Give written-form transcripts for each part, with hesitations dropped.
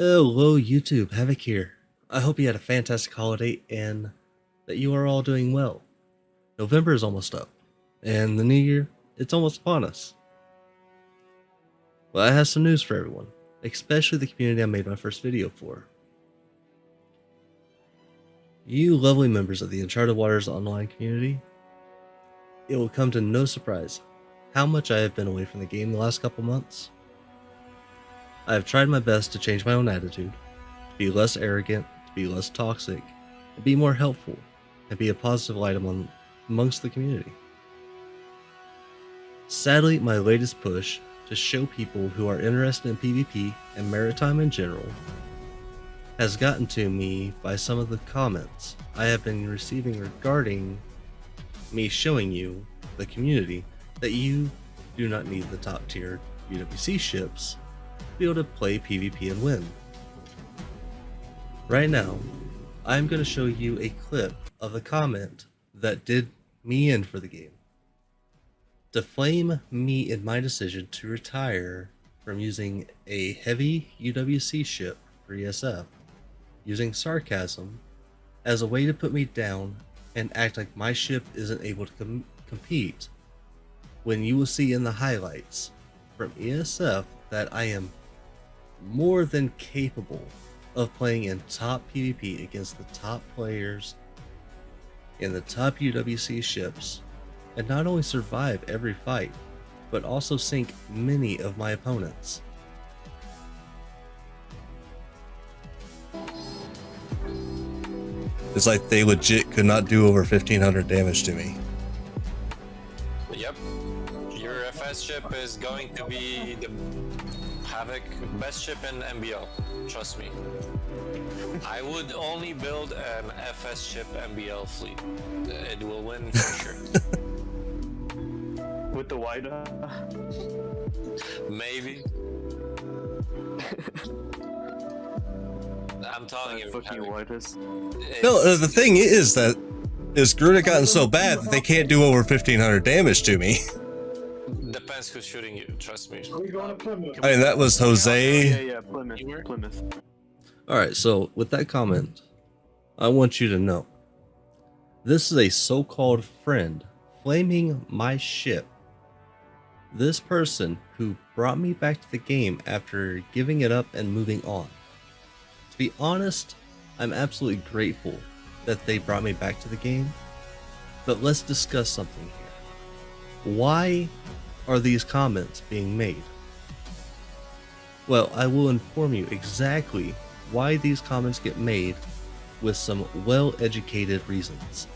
Hello YouTube, Havoc here. I hope you had a fantastic holiday and that you are all doing well. November is almost up, and the new year, it's almost upon us. Well, I have some news for everyone, especially the community I made my first video for. You lovely members of the Uncharted Waters online community, it will come to no surprise how much I have been away from the game the last couple months. I have tried my best to change my own attitude, to be less arrogant, to be less toxic, and be more helpful, and be a positive light amongst the community. Sadly, my latest push to show people who are interested in PvP and maritime in general has gotten to me by some of the comments I have been receiving regarding me showing you, the community, that you do not need the top tier UWC ships to be able to play PvP and win. Right now, I'm going to show you a clip of a comment that did me in for the game, to flame me in my decision to retire from using a heavy UWC ship for ESF, using sarcasm as a way to put me down and act like my ship isn't able to compete, when you will see in the highlights from ESF that I am more than capable of playing in top PvP against the top players in the top UWC ships, and not only survive every fight, but also sink many of my opponents. It's like they legit could not do over 1500 damage to me. Yep. Your FS ship is going to be the Havoc best ship in MBL. Trust me. I would only build an FS ship MBL fleet. It will win for sure. With the wider? Maybe. I'm telling you. Fucking widers. No, the thing is that Gruta gotten so bad that they can't do over 1500 damage to me. Depends who's shooting you, trust me. I mean, that was Jose. Yeah, Plymouth. Alright, so with that comment, I want you to know, this is a so-called friend flaming my ship. This person who brought me back to the game after giving it up and moving on. To be honest, I'm absolutely grateful that they brought me back to the game, but let's discuss something here. Why are these comments being made? Well, I will inform you exactly why these comments get made with some well-educated reasons.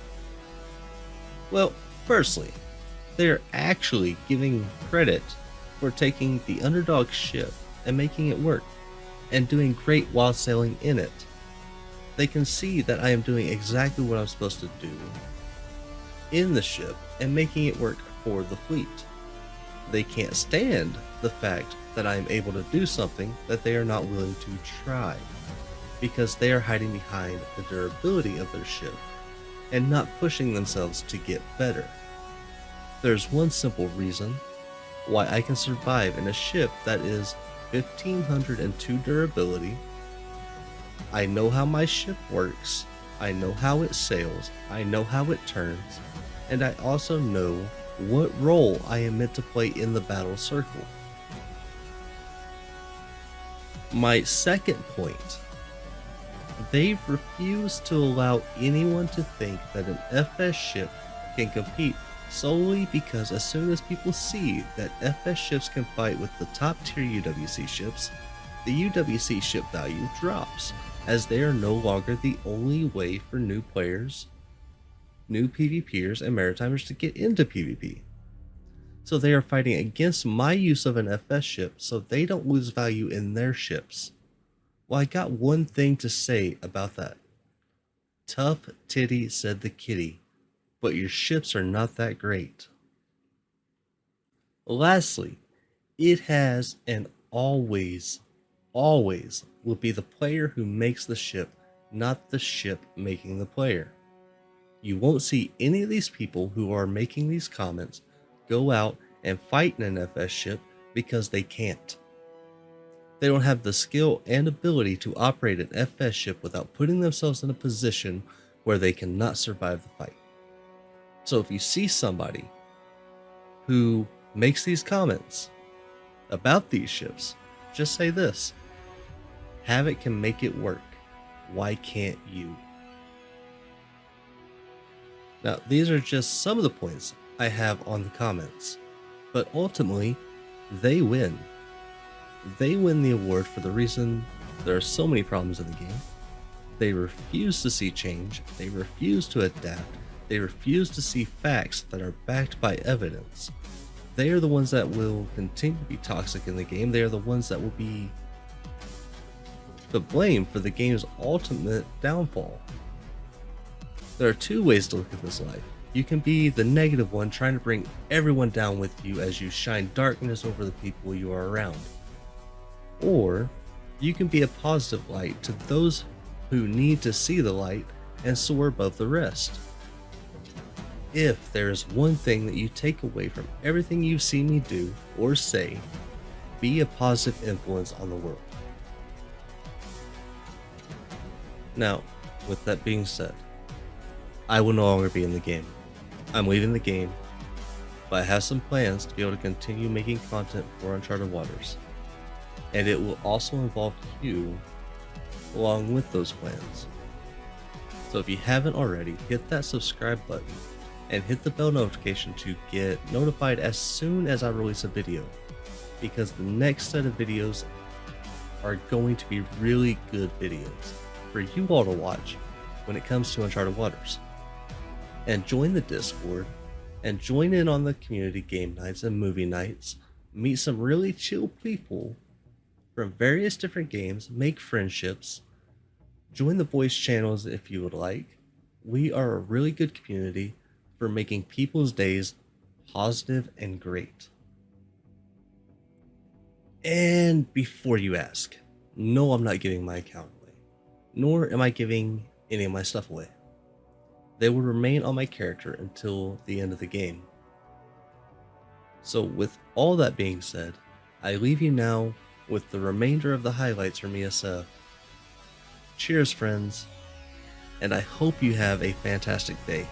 Well, firstly, they're actually giving credit for taking the underdog ship and making it work, and doing great while sailing in it. They can see that I am doing exactly what I'm supposed to do in the ship and making it work for the fleet. They can't stand the fact that I am able to do something that they are not willing to try, because they are hiding behind the durability of their ship and not pushing themselves to get better. There's one simple reason why I can survive in a ship that is 1502 durability. I know how my ship works, I know how it sails, I know how it turns, and I also know what role I am meant to play in the battle circle. My second point, they refuse to allow anyone to think that an FS ship can compete solely because as soon as people see that FS ships can fight with the top tier UWC ships, the UWC ship value drops, as they are no longer the only way for new players, new PvPers, and Maritimers to get into PvP. So they are fighting against my use of an FS ship so they don't lose value in their ships. Well, I got one thing to say about that. Tough titty said the kitty, but your ships are not that great. Lastly, it has and always will be the player who makes the ship, not the ship making the player. You won't see any of these people who are making these comments go out and fight in an FS ship because they can't. They don't have the skill and ability to operate an FS ship without putting themselves in a position where they cannot survive the fight. So if you see somebody who makes these comments about these ships, just say this: Havoc can make it work. Why can't you? Now, these are just some of the points I have on the comments, but ultimately, they win. They win the award for the reason there are so many problems in the game. They refuse to see change, they refuse to adapt, they refuse to see facts that are backed by evidence. They are the ones that will continue to be toxic in the game. They are the ones that will be to blame for the game's ultimate downfall. There are two ways to look at this life. You can be the negative one, trying to bring everyone down with you as you shine darkness over the people you are around. Or you can be a positive light to those who need to see the light and soar above the rest. If there is one thing that you take away from everything you've seen me do or say, be a positive influence on the world. Now, with that being said, I will no longer be in the game. I'm leaving the game, but I have some plans to be able to continue making content for Uncharted Waters. And it will also involve you along with those plans. So if you haven't already, hit that subscribe button and hit the bell notification to get notified as soon as I release a video, because the next set of videos are going to be really good videos for you all to watch when it comes to Uncharted Waters. And join the Discord and join in on the community game nights and movie nights. Meet some really chill people from various different games, make friendships, join the voice channels if you would like. We are a really good community for making people's days positive and great. And before you ask, no, I'm not giving my account away, nor am I giving any of my stuff away. They will remain on my character until the end of the game. So with all that being said, I leave you now with the remainder of the highlights from ESF. Cheers, friends, and I hope you have a fantastic day.